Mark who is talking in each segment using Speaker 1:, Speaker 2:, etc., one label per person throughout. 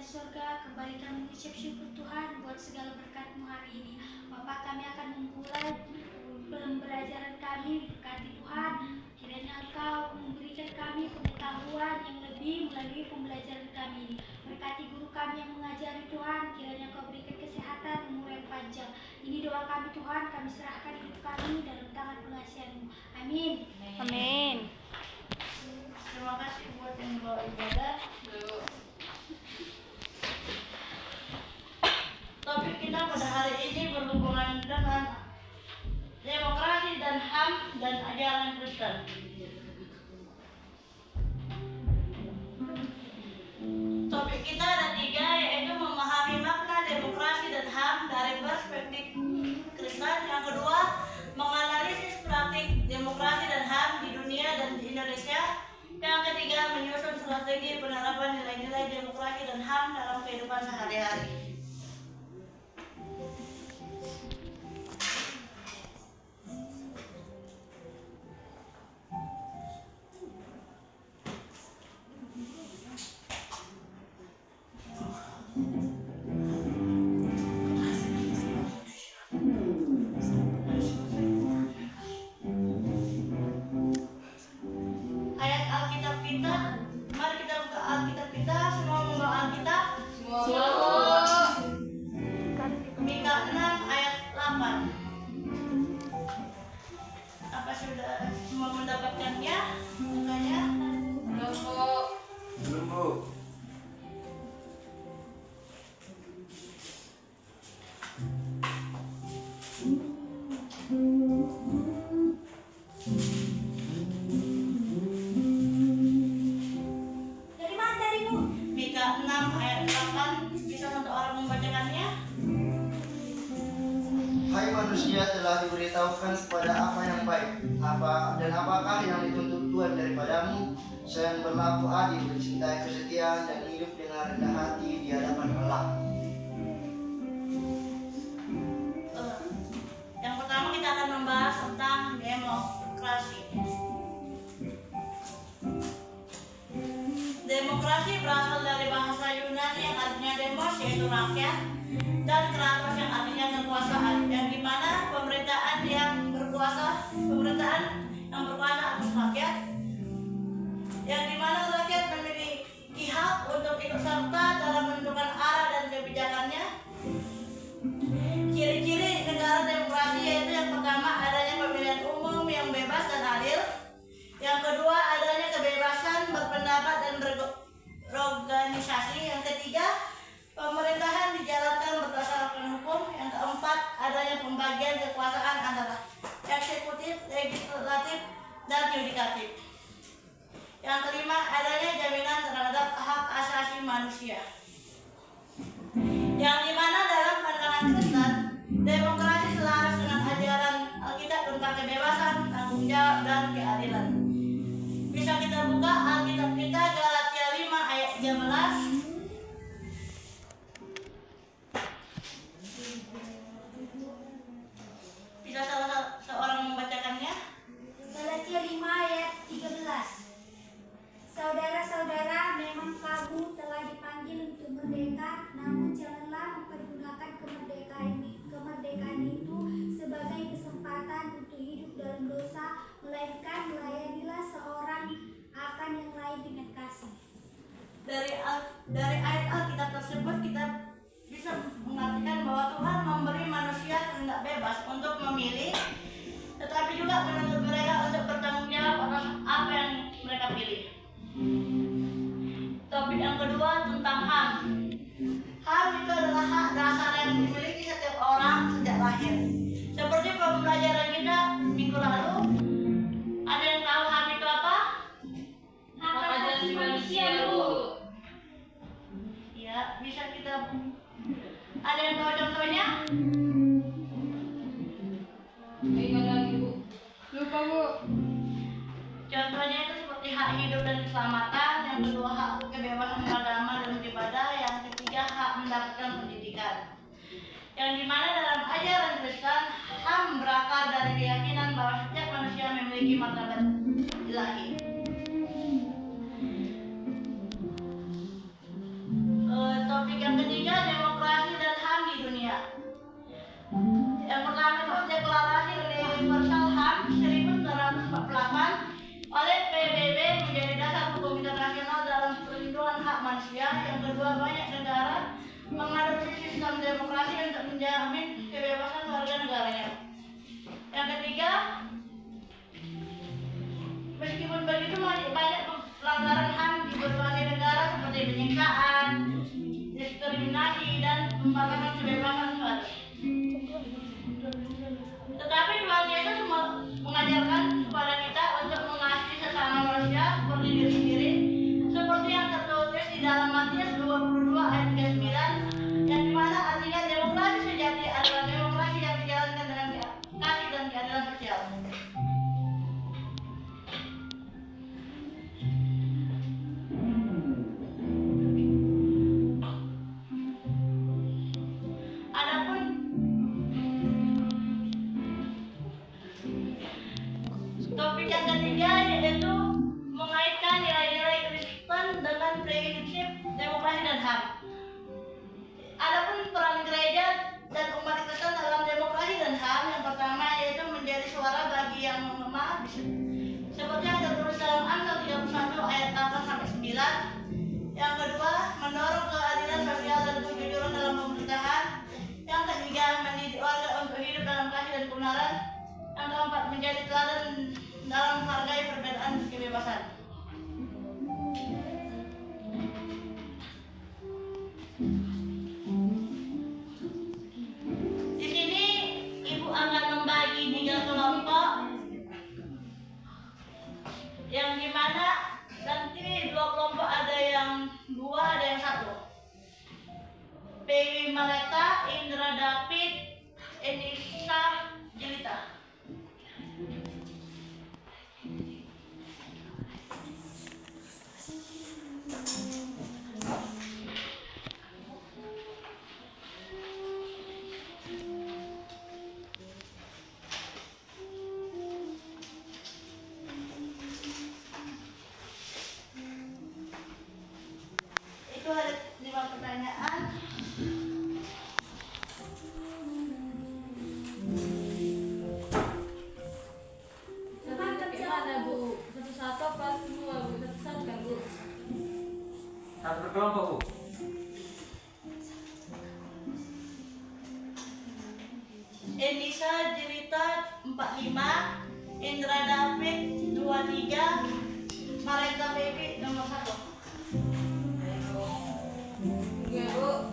Speaker 1: di surga, kembali kami mengucap syukur Tuhan buat segala berkat-Mu hari ini. Bapak, kami akan memulai pembelajaran kami, berkati Tuhan. Kiranya Engkau memberikan kami pengetahuan yang lebih melalui pembelajaran kami ini. Berkati guru kami yang mengajari Tuhan, kiranya Engkau berikan kesehatan, umur yang panjang. Ini doa kami Tuhan, kami serahkan hidup kami dalam tangan pengasihan-Mu. Amin.
Speaker 2: Amin.
Speaker 3: Terima kasih buat yang bawa ibadah. Topik kita pada hari ini berhubungan dengan demokrasi dan HAM dan ajaran Kristen. Topik kita ada 3, yaitu memahami makna demokrasi dan HAM dari perspektif Kristen. Yang kedua, menganalisis praktik demokrasi dan HAM di dunia dan di Indonesia. Yang ketiga, menyusun strategi penerapan nilai-nilai demokrasi dan HAM dalam kehidupan sehari-hari. Ayat Alkitab kita, mari kita buka Alkitab kita. Semua membawa Alkitab? Semua. Mika 6 ayat 8. Apa sudah semua mendapatkannya? Bukanya?
Speaker 4: Belum, Bu.
Speaker 1: Dari mana tadi, Bu?
Speaker 3: Mika 6 ayat 8. Bisa satu orang membacakannya?
Speaker 4: Hai manusia, telah diberitahukan kepada apa yang baik, dan apakah yang dituntut Tuhan daripadamu, selain berlaku adil, mencintai kesetiaan, dan hidup dengan rendah hati di hadapan Allah.
Speaker 3: Yang pertama kita akan membahas tentang demokrasi. Demokrasi berasal dari bahasa Yunani yang artinya demos, yaitu rakyat, dan kratos yang artinya kekuasaan, yang dimana pemerintahan yang berkuasa atas rakyat, yang dimana rakyat memiliki hak untuk ikut serta dalam menentukan arah dan kebijakannya. Ciri-ciri negara demokrasi yaitu yang pertama, adanya pemilihan umum yang bebas dan adil. Yang kedua, adanya kebebasan berpendapat dan berorganisasi. Yang ketiga, pemerintahan dijalankan berdasarkan hukum. Yang keempat, adanya pembagian kekuasaan antara eksekutif, legislatif, dan yudikatif. Yang kelima, adanya jaminan terhadap hak asasi manusia. Yang dimana dalam pandangan Kristen, demokrasi selaras dengan ajaran Alkitab tentang kebebasan, tanggung jawab, dan keadilan. Bisa kita buka Alkitab kita, Galatia 5 ayat 13. Bisa salah seorang membacakannya?
Speaker 1: Galatia 5 ayat 13. Saudara-saudara, memang kamu telah dipanggil untuk merdeka, namun janganlah mempergunakan kemerdekaan itu sebagai kesempatan untuk hidup dalam dosa, melainkan melayanilah seorang akan yang lain dengan kasih.
Speaker 3: Dari ayat Alkitab tersebut kita bisa mengartikan bahwa Tuhan memberi manusia kehendak bebas untuk memilih, tetapi juga menuntut mereka untuk bertanggung jawab atas apa yang mereka pilih. Topik yang kedua tentang HAM. HAM itu adalah hak dasar yang dimiliki setiap orang sejak lahir. Seperti pembelajaran kita minggu lalu, ada yang tahu HAM itu apa?
Speaker 1: Hak asasi manusia, Bu.
Speaker 3: Ya, bisa kita. Ada yang tahu contohnya?
Speaker 2: Ingat lagi, Bu. Lupa, Bu.
Speaker 3: Contohnya itu seperti hak hidup dan keselamatan, yang kedua hak kebebasan beragama dan beribadah, yang ketiga hak mendapatkan pendidikan. Yang dimana dalam ajaran Kristen, HAM berakar dari keyakinan bahwa setiap manusia memiliki martabat ilahi. manusia. Yang kedua, banyak negara mengadopsi sistem demokrasi untuk menjamin kebebasan warga negaranya. Yang ketiga, meskipun begitu masih banyak pelanggaran HAM di berbagai negara seperti penyiksaan, diskriminasi, dan pembatasan kebebasan pers. Tetapi Tuhan Yesus mengajarkan kepada kita untuk mengasihi sesama manusia seperti diri sendiri, seperti yang tertulis di dalam Matius 22 ayat 39, yang dimana artinya demokrasi sejati adalah demokrasi yang dijalankan dengan kasih dan keadilan sosial. Adapun topik yang ketiga yaitu mengaitkan nilai-nilai Kristen dengan prinsip demokrasi dan HAM. Adapun peran gereja dan umat Kristen dalam demokrasi dan HAM, yang pertama yaitu menjadi suara bagi yang lemah, seperti yang tertulis dalam Amsal 31 ayat 8 sampai 9. Yang kedua, mendorong keadilan sosial dan kejujuran dalam pemerintahan. Yang ketiga, mendidik warga untuk hidup dalam kasih dan kebenaran. Yang keempat, menjadi teladan dalam menghargai perbedaan dan kebebasan. Di sini Ibu akan membagi 3 kelompok, yang dimana nanti 2 kelompok ada yang 2, ada yang 1. Pewi Maleta, Indra David, Enisa Jelita. Itu ada 5 pertanyaan.
Speaker 2: Gimana Bu? Satu-satu apa semua Bu? Satu-satu kan Bu?
Speaker 5: Satu per kelompok, Bu.
Speaker 3: Enisa Jelita 45, Indra David 23, Marenta Baby nomor 1.
Speaker 2: Iya Bu.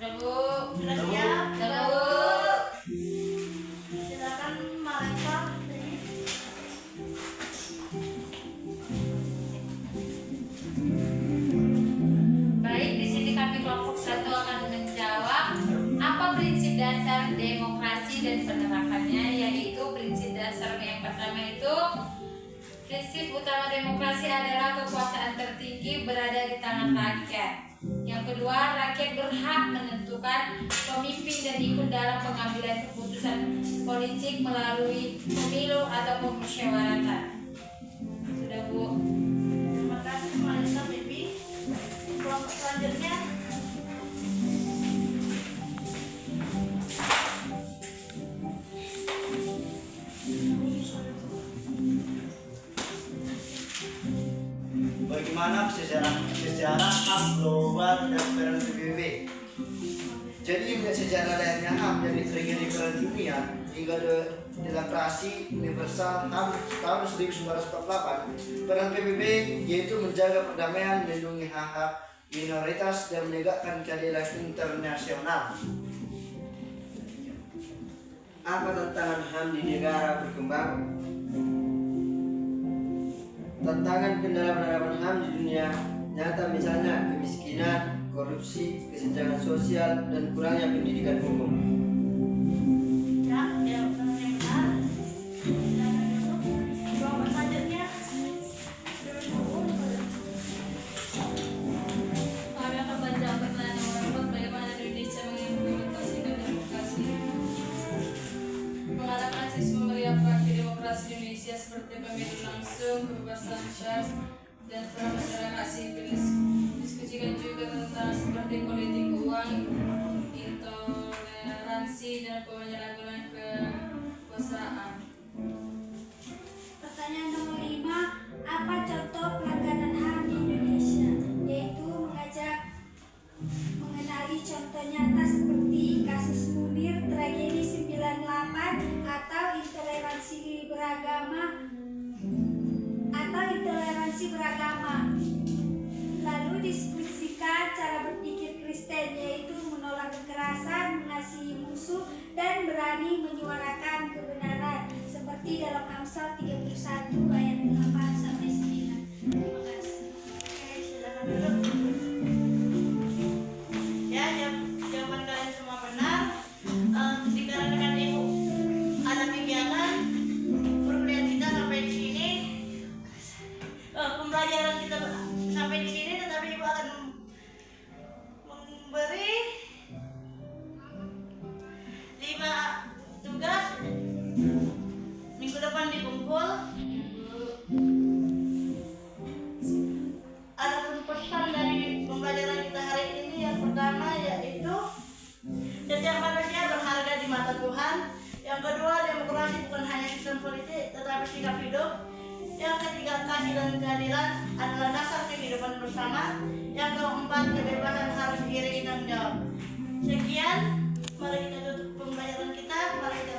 Speaker 2: Udah Bu.
Speaker 3: Sudah siap?
Speaker 2: Udah Bu.
Speaker 3: Silakan Marenta.
Speaker 2: Baik, di sini kami kelompok 1 akan menjawab apa prinsip dasar demokrasi dan penerapannya, yaitu prinsip dasar yang pertama itu prinsip utama demokrasi adalah kekuasaan tertinggi berada di tangan rakyat. Yang kedua, rakyat berhak menentukan pemimpin dan ikut dalam pengambilan keputusan politik melalui pemilu atau pemusyawaratan. Sudah Bu.
Speaker 3: Terima kasih Marenta Baby. Kelompok selanjutnya.
Speaker 4: Bagaimana sejarah hak global dan peran PBB? Jadi melihat sejarah lahirnya HAM dari tragedi Perang Dunia hingga Deklarasi Universal HAM tahun 1948, peran PBB yaitu menjaga perdamaian, melindungi hak-hak minoritas dan menegakkan keadilan internasional.
Speaker 6: Apa tantangan HAM di negara berkembang? Tantangan kendala penerapan HAM di dunia nyata misalnya kemiskinan, korupsi, kesenjangan sosial, dan kurangnya pendidikan hukum.
Speaker 3: Ya, yang benar. Jawaban selanjutnya.
Speaker 2: Kami akan baca pertanyaan nomor 4, bagaimana Indonesia mengimplementasikan demokrasi. Mengalami rasisme meriah praktik demokrasi di Indonesia seperti pemilu langsung, kebebasan pers, dan peran masyarakat sipil. Diskusikan juga tentang seperti politik uang, intoleransi, dan penyalahgunaan kekuasaan.
Speaker 1: Pertanyaan nomor 5, apa contoh pelanggaran HAM di Indonesia? Yaitu mengajak mengenali contoh nyata seperti kasus Munir, tragedi 98, atau intoleransi beragama. Lalu diskusikan cara berpikir Kristen, yaitu menolak kekerasan, mengasihi musuh, dan berani menyuarakan kebenaran, seperti dalam Amsal 31 ayat 8 sampai 9. Terima kasih.
Speaker 3: Oke, silakan duduk. Ya, jawaban kalian semua benar. Dikarenakan ibu ada kegiatan perkuliahan kita sampai di sini, pembelajaran kita sampai di sini, tetapi ibu akan memberi 5 tugas. Minggu depan dikumpul. Ada pesan dari pembelajaran kita hari ini. Yang pertama yaitu setiap manusia berharga di mata Tuhan. Yang kedua, demokrasi bukan hanya sistem politik tetapi sikap hidup. Yang ketiga, kasih dan keadilan adalah dasar kehidupan bersama. Yang keempat, kebebasan harus diiringi tanggung jawab. Sekian, mari kita tutup pembelajaran kita. Mari kita